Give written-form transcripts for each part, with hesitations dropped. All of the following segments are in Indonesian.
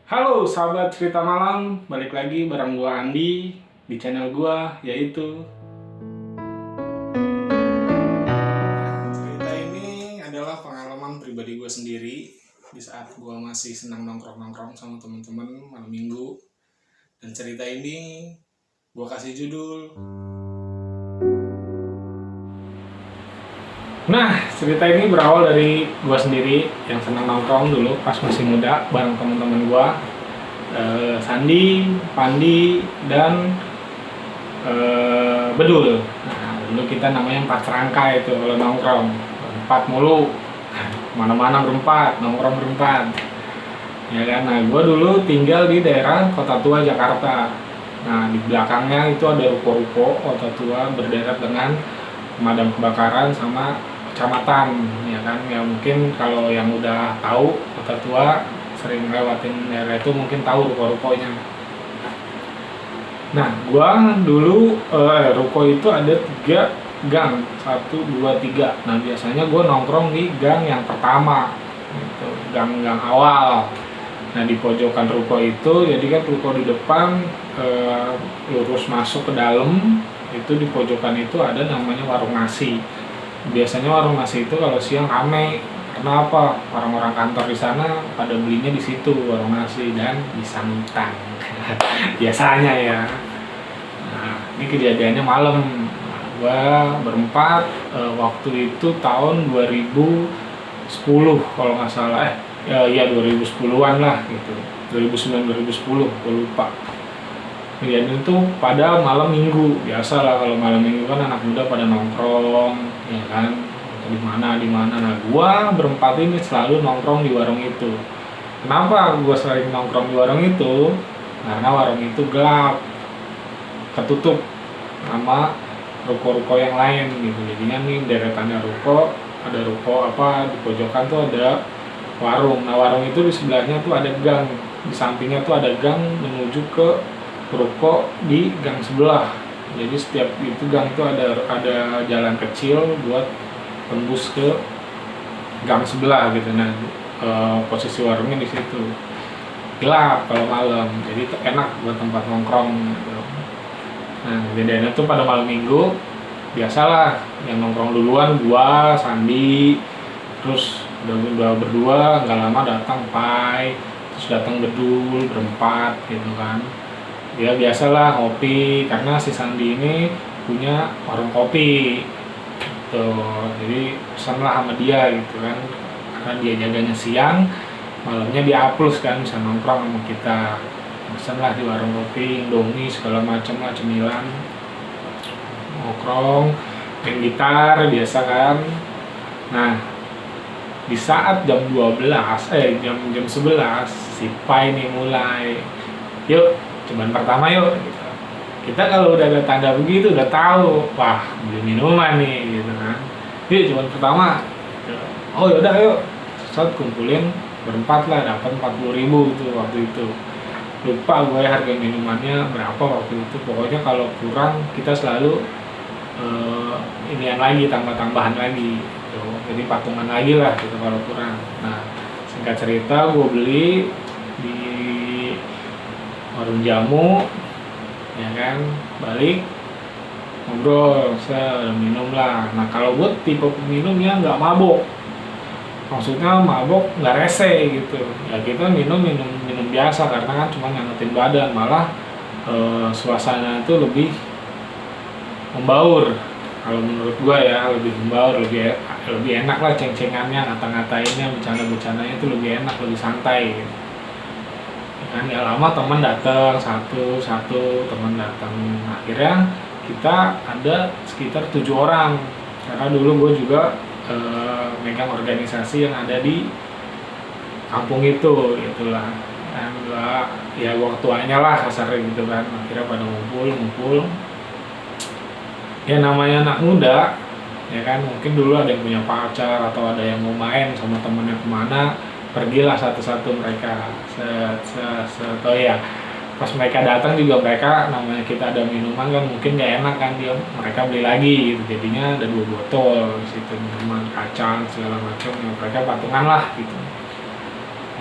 Halo sahabat cerita malam, balik lagi bareng gua Andi di channel gua yaitu. Cerita ini adalah pengalaman pribadi gua sendiri di saat gua masih senang nongkrong-nongkrong sama teman-teman malam minggu. Dan cerita ini gua kasih judul. Nah, cerita ini berawal dari gua sendiri yang senang nongkrong dulu pas masih muda bareng teman-teman gua, Sandi, Pandi, dan Bedul. Nah, dulu kita namanya empat serangka itu kalau nongkrong, empat mulu, mana-mana berempat, nongkrong berempat. Ya kan, nah gua dulu tinggal di daerah Kota Tua Jakarta. Nah, di belakangnya itu ada ruko-ruko Kota Tua berderet dengan pemadam kebakaran sama kecamatan, ya kan. Ya mungkin kalau yang udah tahu Kota Tua sering lewatin daerah itu mungkin tahu ruko-rukonya. Nah, gua dulu ruko itu ada 3 gang, 1, 2, 3. Nah, biasanya gua nongkrong di gang yang pertama, gitu, gang awal. Nah, di pojokan ruko itu, jadi kan ruko di depan lurus masuk ke dalam, itu di pojokan itu ada namanya warung nasi. Biasanya warung nasi itu kalau siang rame. Kenapa? Orang-orang kantor di sana pada belinya di situ warung nasi dan di santan. Biasanya ya. Nah, ini kejadiannya malam. Nah, gua berempat waktu itu tahun 2010 kalau nggak salah. Ya 2010-an lah gitu. 2009 2010, gua lupa. Kejadian itu pada malam minggu. Biasa lah kalau malam minggu kan anak muda pada nongkrong, ya kan, di mana. Nah, gua berempat ini selalu nongkrong di warung itu. Kenapa gua sering nongkrong di warung itu? Karena warung itu gelap, ketutup sama ruko-ruko yang lain gitu. Jadinya nih deretannya ruko, ada ruko apa di pojokan tuh ada warung. Nah, warung itu di sebelahnya tuh ada gang, di sampingnya tuh ada gang menuju ke ruko di gang sebelah. Jadi setiap itu gang itu ada jalan kecil buat tembus ke gang sebelah gitu. Nah, posisi warungnya di situ. Gelap kalau malam, jadi enak buat tempat nongkrong gitu. Nah, kejadiannya tuh pada malam minggu. Biasalah yang nongkrong duluan gua, Sandi, terus udah berdua nggak lama datang Pai, terus datang Bedul berempat gitu kan. Ya biasalah ngopi, karena si Sandi ini punya warung kopi tuh, jadi pesanlah sama dia gitu kan, karena dia jaganya siang, malamnya dia plus kan, bisa nongkrong sama kita. Pesanlah di warung kopi, indomie segala macam lah, cemilan, nongkrong, main gitar biasa kan. Nah, di saat jam 11 si Pai nih mulai, yuk cuman pertama yuk gitu. Kita kalau udah ada tanda begitu udah tahu, wah beli minuman nih gitu kan. Yuk cuman pertama gitu. Oh yaudah yuk, saat kumpulin berempat lah, dapat 40.000 tuh waktu itu. Lupa gue harga minumannya berapa waktu itu, pokoknya kalau kurang kita selalu inian lagi, tambahan lagi gitu. Jadi patungan lagi lah gitu kalau kurang. Nah, singkat cerita gue beli di warung jamu, ya kan, balik ngobrol, saya udah minum lah. Nah, kalau buat tipe peminumnya nggak mabok, maksudnya mabok nggak rese gitu ya, kita minum biasa karena kan cuma ngangetin badan, malah suasana itu lebih membaur. Kalau menurut gua ya lebih membaur, lebih enak lah, ceng-cengannya, ngata-ngatainnya, bercanda-bercandanya itu lebih enak, lebih santai gitu. Kan gak lama teman datang satu teman datang, akhirnya kita ada sekitar 7 orang, karena dulu gue juga megang organisasi yang ada di kampung itu gitulah, dan ya gue ketuanya lah kasarnya gitu kan. Akhirnya pada ngumpul ya, namanya anak muda ya kan, mungkin dulu ada yang punya pacar atau ada yang mau main sama temennya kemana, pergilah satu-satu mereka. Oh ya, pas mereka datang juga, mereka namanya kita ada minuman kan, mungkin gak enak kan, mereka beli lagi gitu. Jadinya ada 2 botol di situ minuman, kacang segala macam, ya mereka patungan lah gitu.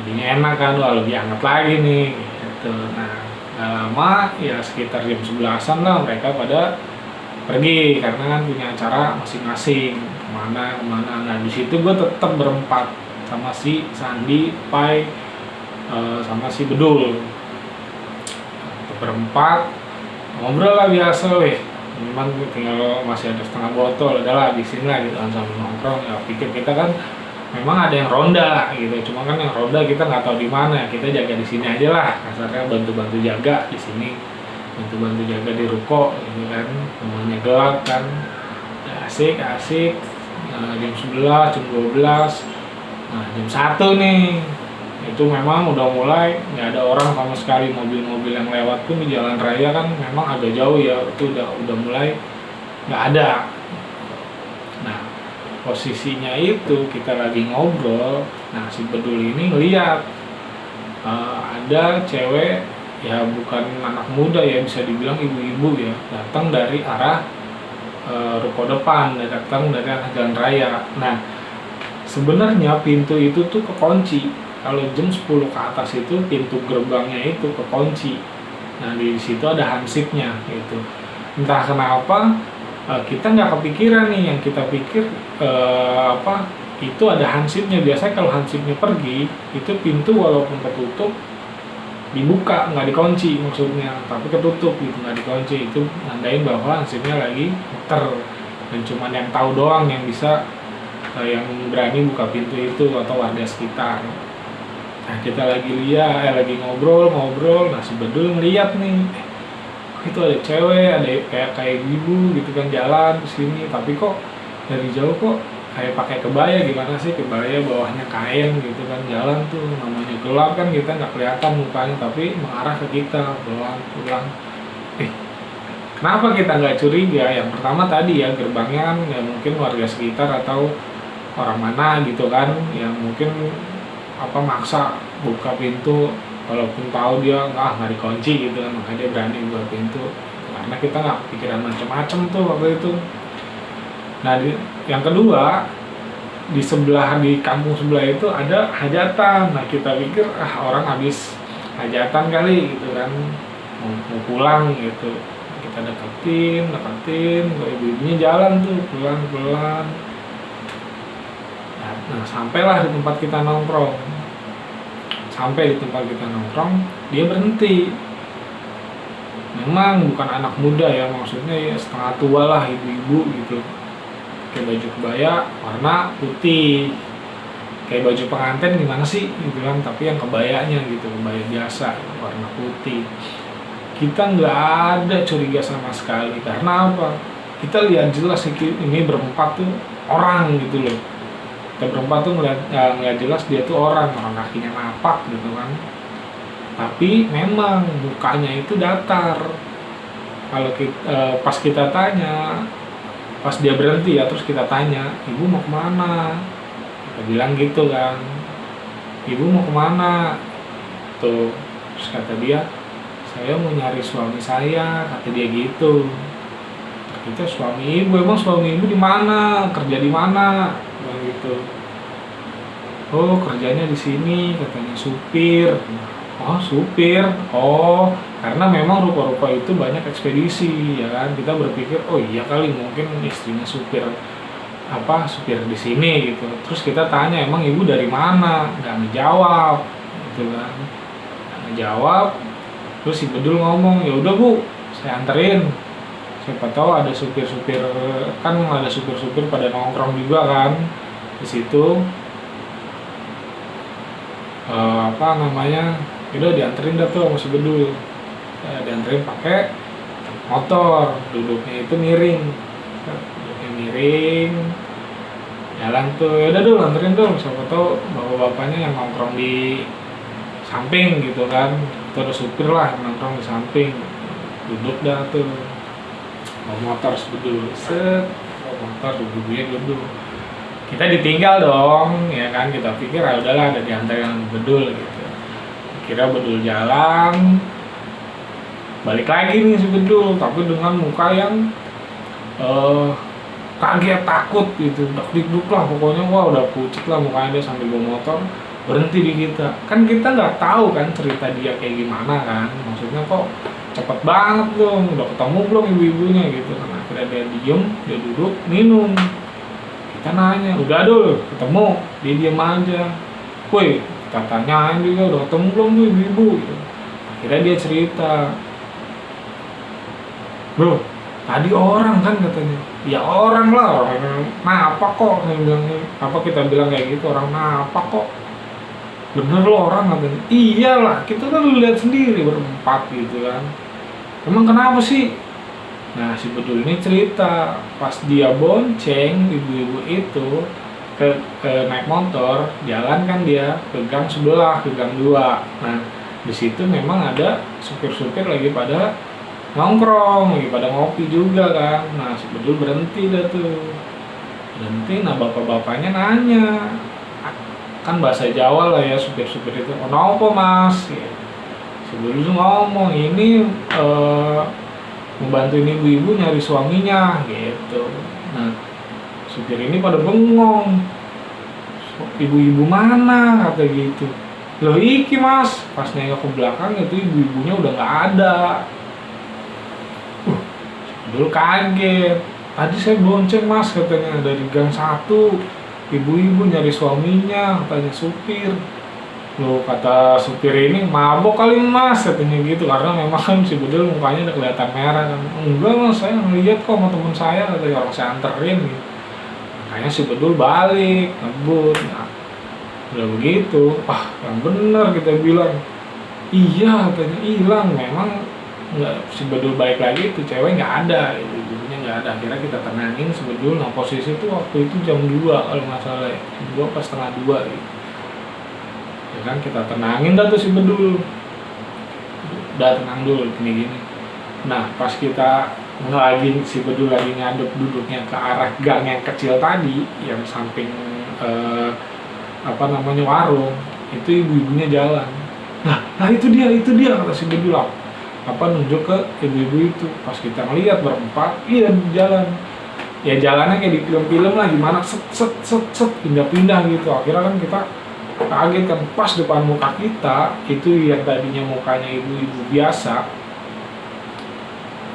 jadinya enak kan, wah lebih hangat lagi nih gitu. Nah gak lama ya sekitar jam 11-an lah mereka pada pergi karena kan punya acara masing-masing, kemana. Nah di situ gue tetap berempat sama si Sandi, Pai, sama si Bedul, berempat ngobrol lah biasa. Weh memang tinggal masih ada setengah botol, adalah di sini lah gitu kan sambil nongkrong. Ya pikir kita kan memang ada yang ronda gitu, cuma kan yang ronda kita nggak tahu di mana, kita jaga di sini aja lah, kasarnya bantu-bantu jaga di sini, bantu-bantu jaga di ruko gitu kan, namanya gelap kan. Ya, asik jam 11, jam 12. Nah jam 1 nih itu memang udah mulai nggak ada orang sama sekali, mobil-mobil yang lewat pun di jalan raya kan memang agak jauh ya, itu udah mulai nggak ada. Nah posisinya itu kita lagi ngobrol, nah si Bedul ini ngeliat ada cewek, ya bukan anak muda ya, bisa dibilang ibu-ibu ya, datang dari arah ruko depan, datang dari arah jalan raya. Nah sebenarnya pintu itu tuh kekunci. Kalau jam 10 ke atas itu pintu gerbangnya itu kekunci. Nah di situ ada hansipnya gitu. Entah kenapa kita nggak kepikiran nih, yang kita pikir itu ada hansipnya. Biasanya kalau hansipnya pergi itu pintu walaupun ketutup dibuka, nggak dikunci maksudnya, tapi ketutup gitu, nggak dikunci. Itu nandain bahwa hansipnya lagi muter, dan cuman yang tahu doang yang bisa yang berani buka pintu itu atau warga sekitar. Nah kita lagi ngobrol, nah si Bedul ngeliat nih, itu ada cewek, ada kayak ibu gitu kan jalan ke sini, tapi kok dari jauh kok kayak pakai kebaya, gimana sih kebaya bawahnya kain gitu kan, jalan tuh namanya gelap kan, kita nggak kelihatan mukanya tapi mengarah ke kita, pulang. Kenapa kita nggak curiga? Yang pertama tadi ya gerbangnya kan ya mungkin warga sekitar atau orang mana gitu kan, yang mungkin maksa buka pintu walaupun tahu dia nggak dikunci gitu kan, makanya dia berani buka pintu karena kita nggak pikiran macam-macam tuh waktu itu. Nah yang kedua, di kampung sebelah itu ada hajatan. Nah kita pikir orang habis hajatan kali gitu kan, mau pulang gitu, kita deketin ibu-ibunya jalan tuh pelan-pelan. Nah sampailah di tempat kita nongkrong. Dia berhenti. Memang bukan anak muda ya, maksudnya ya setengah tua lah, ibu-ibu gitu. Pakai baju kebaya warna putih, kayak baju pengantin gimana sih gitu kan, tapi yang kebayanya gitu, kebaya biasa warna putih. Kita nggak ada curiga sama sekali, karena apa? Kita lihat jelas ini berempat tuh orang gitu loh. Kita berempat tuh ngeliat jelas dia tuh orang kakinya napak gitu kan, tapi memang mukanya itu datar. Kalau pas kita tanya, pas dia berhenti ya, terus kita tanya, ibu mau kemana? Kita bilang gitu kan, ibu mau kemana? Tuh, terus kata dia, saya mau nyari suami saya, kata dia gitu. Kita suami ibu, emang suami ibu di mana? Kerja di mana? Gitu. Oh kerjanya di sini, katanya supir. Oh supir, karena memang ruko-ruko itu banyak ekspedisi ya kan. Kita berpikir oh iya kali mungkin istrinya supir di sini gitu. Terus kita tanya emang ibu dari mana? Nggak ngejawab gitu kan, nggak ngejawab. Terus si Bedul ngomong, ya udah bu, saya anterin. Siapa tahu ada supir-supir, kan ada supir-supir pada nongkrong juga kan di situ. Udah dianterin dah tuh sama si Bedul. Dianterin pakai motor, duduknya itu miring, jalan tuh. Udah dulu anterin dong, siapa tahu bapak-bapaknya yang nongkrong di samping gitu kan, itu ada supir lah yang nongkrong di samping. Duduk dah tuh, bawa motor sebedul, motor duduk. Kita ditinggal dong, ya kan, kita pikir udahlah ada diantar yang Bedul gitu. Kira Bedul jalan, balik lagi nih si Bedul, tapi dengan muka yang kaget, takut gitu, dak-dikduk lah pokoknya. Wah udah pucet lah mukanya dia sambil bawa motor. berhenti di kita. Kan kita nggak tahu kan cerita dia kayak gimana kan, maksudnya kok cepet banget dong, udah ketemu belum ibu-ibunya gitu kan. Akhirnya dia diem, dia duduk minum, kita nanya udah dulu ketemu, dia diem aja. Woi, kita tanyain juga udah ketemu belum tuh ibu-ibu gitu. Akhirnya dia cerita, bro tadi orang kan katanya. Ya orang lah, orang apa kok, saya bilang, apa kita bilang kayak gitu, orang apa kok, bener lo orang katanya. Iyalah, kita kan lihat sendiri berempat gitu kan, emang kenapa sih? Nah si Bedul ini cerita pas dia bonceng ibu-ibu itu ke naik motor jalan kan, dia ke gang sebelah, ke gang 2. Nah di situ memang ada supir-supir lagi pada nongkrong, lagi pada ngopi juga kan. Nah si Bedul berhenti dah tuh, berhenti. Nah bapak-bapaknya nanya, kan bahasa Jawa lah ya supir-supir itu, kenapa mas? Ya. Si Bedul ngomong ini membantuin ibu-ibu nyari suaminya gitu. Nah supir ini pada bengong, ibu-ibu mana kata gitu. Loh iki mas, pas nengok ke belakang itu ibu-ibunya udah nggak ada. Dulu kaget, tadi saya bonceng mas katanya dari gang 1, ibu-ibu nyari suaminya katanya supir. Loh kata supir ini, mabok kali mas katanya gitu, karena memang kan si Bedul mukanya udah kelihatan merah kan. Enggak mas, saya ngeliat kok sama temen saya katanya, orang saya anterin gitu. Makanya si Bedul balik ngebut. Nah, udah begitu, wah yang bener kita bilang, iya katanya hilang. Memang nggak, si Bedul balik lagi itu cewek nggak ada, ibunya nggak ada. Akhirnya kita tenangin si Bedul. Nah posisi itu waktu itu jam 2 kalau nggak salah ya, jam 2 pas setengah 2 gitu. Ya kan kita tenangin dah tuh si Bedul, udah tenang dulu gini-gini. Nah pas kita lagi si Bedul lagi ngadep duduknya ke arah gang yang kecil tadi, yang samping warung, itu ibu-ibunya jalan. Nah itu dia kata si Bedul, nunjuk ke ibu-ibu itu. Pas kita ngeliat berempat, iya jalan. Ya jalannya kayak di film-film lah, gimana set pindah-pindah gitu. Akhirnya kan kita kaget kan, pas depan muka kita itu yang tadinya mukanya ibu-ibu biasa,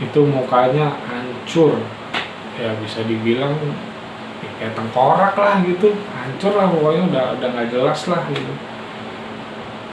itu mukanya hancur. Ya bisa dibilang ya, kayak tengkorak lah gitu, hancur lah pokoknya, udah nggak jelas lah gitu.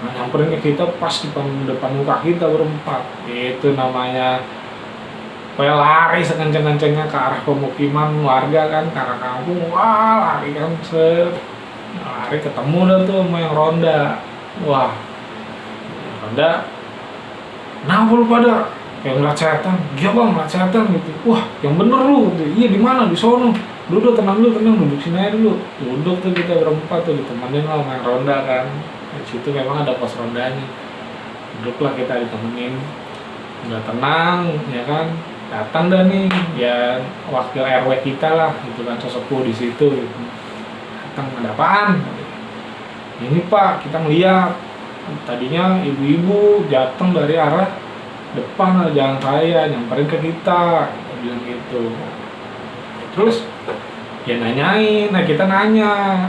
Nah, nyamperin ke kita pas depan muka kita berempat. Itu namanya kayak lari sekenceng-kencengnya ke arah pemukiman warga kan, ke arah kampung. Wah lari kan, lari ketemu dah tuh sama yang ronda. Wah ronda, kenapa lu pada kayak ngeliat setan? Iya bang, ngeliat setan gitu. Wah yang bener lu gitu. Iya di mana? Di sono. Duduk tenang, duduk sini aja dulu. Duduk tuh kita berempat tuh, ditemenin lah sama yang ronda kan. Di situ memang ada pos rondanya. Duduklah kita ditemenin, udah tenang ya kan. Datang dah nih ya wakil RW kita lah, itu kan sesepuh di situ gitu. Datang, ada apaan? Ini pak, kita ngeliat tadinya ibu-ibu datang dari arah depan jalan raya, nyamperin ke kita bilang gitu. Terus ya nanyain, nah kita nanya,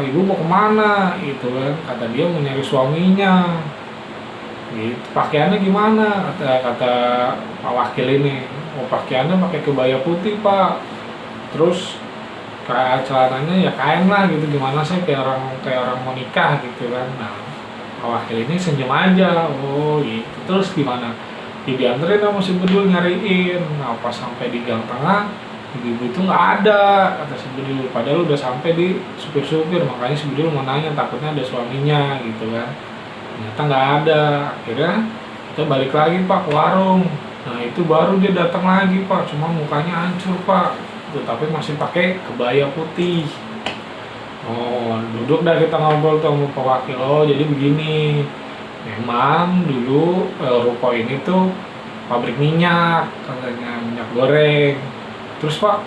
ibu mau kemana gitu kan. Kata dia mau nyari suaminya gitu. Pakaiannya gimana, kata pak wakil ini. Pakaiannya pakai kebaya putih pak, terus kayak celananya ya kain lah gitu. Gimana sih, kayak orang mau nikah gitu kan. Nah pak wakil ini senyum aja, oh gitu. Terus gimana, dianterin sama si Bedul nyariin. Nah pas sampai di gang tengah, ibu itu nggak ada kata si Bedul, padahal udah sampai di supir-supir. Makanya si Bedul mau nanya, takutnya ada suaminya gitu kan. Ternyata nggak ada. Akhirnya kita balik lagi pak ke warung. Nah itu baru dia datang lagi pak, cuma mukanya hancur pak itu, tapi masih pakai kebaya putih. Oh duduk dah kita ngobrol tuh sama pak wakil. Oh jadi begini, memang dulu ruko ini tuh pabrik minyak katanya, minyak goreng. Terus pak,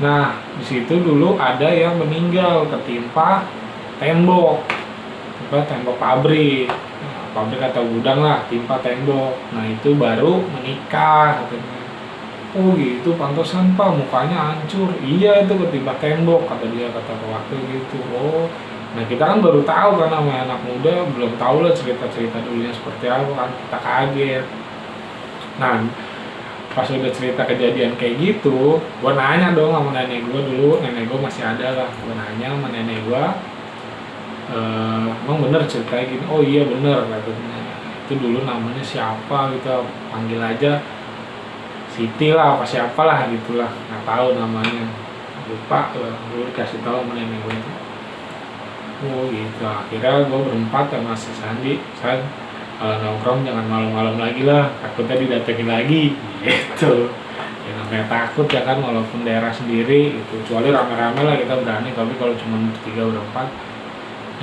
nah di situ dulu ada yang meninggal ketimpa tembok pabrik. Nah, pabrik atau gudang lah, timpa tembok. Nah itu baru menikah katanya. Oh gitu, pantesan pak mukanya hancur. Iya itu ketimpa tembok kata dia, kata waktu gitu. Oh Nah kita kan baru tahu kan, sama anak muda belum tahu lah cerita-cerita dulunya seperti apa kan, kita kaget. Nah pas udah cerita kejadian kayak gitu, gue nanya dong sama nenek gue dulu, nenek gue masih ada lah, gue nanya sama nenek gue, emang bener ceritanya gini? Oh iya bener katanya, itu dulu namanya siapa gitu, panggil aja Siti lah, apa siapa lah gitulah, nggak tahu namanya, lupa lah, gue dikasih tahu sama nenek gue itu. Oh gitu, akhirnya gue berempat sama si Sandi, kalau nongkrong jangan malam-malam lagi lah, takutnya didatengin lagi gitu. Ya namanya takut ya kan, walaupun daerah sendiri itu, kecuali rame-rame lah kita berani, tapi kalau cuma bertiga berempat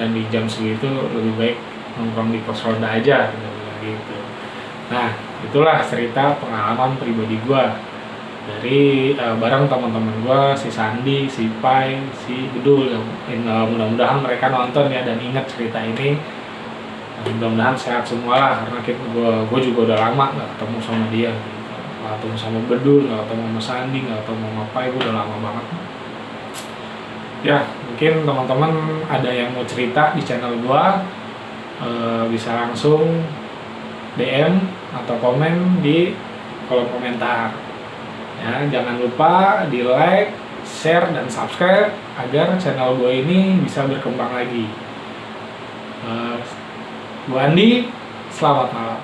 dan di jam segitu lebih baik nongkrong di pos ronda aja gitu. Nah itulah cerita pengalaman pribadi gua dari bareng teman-teman gua, si Sandi, si Pai, si Bedul, yang mudah-mudahan mereka nonton ya dan ingat cerita ini. Mudah-mudahan sehat semua lah, karena gue juga udah lama nggak ketemu sama dia, nggak ketemu sama Bedul, nggak ketemu sama Sandi, nggak ketemu sama Pai, gue udah lama banget. Ya mungkin teman-teman ada yang mau cerita di channel gue, bisa langsung DM atau komen di kolom komentar. Ya jangan lupa di like, share dan subscribe agar channel gue ini bisa berkembang lagi. Bu Andi, selamat malam.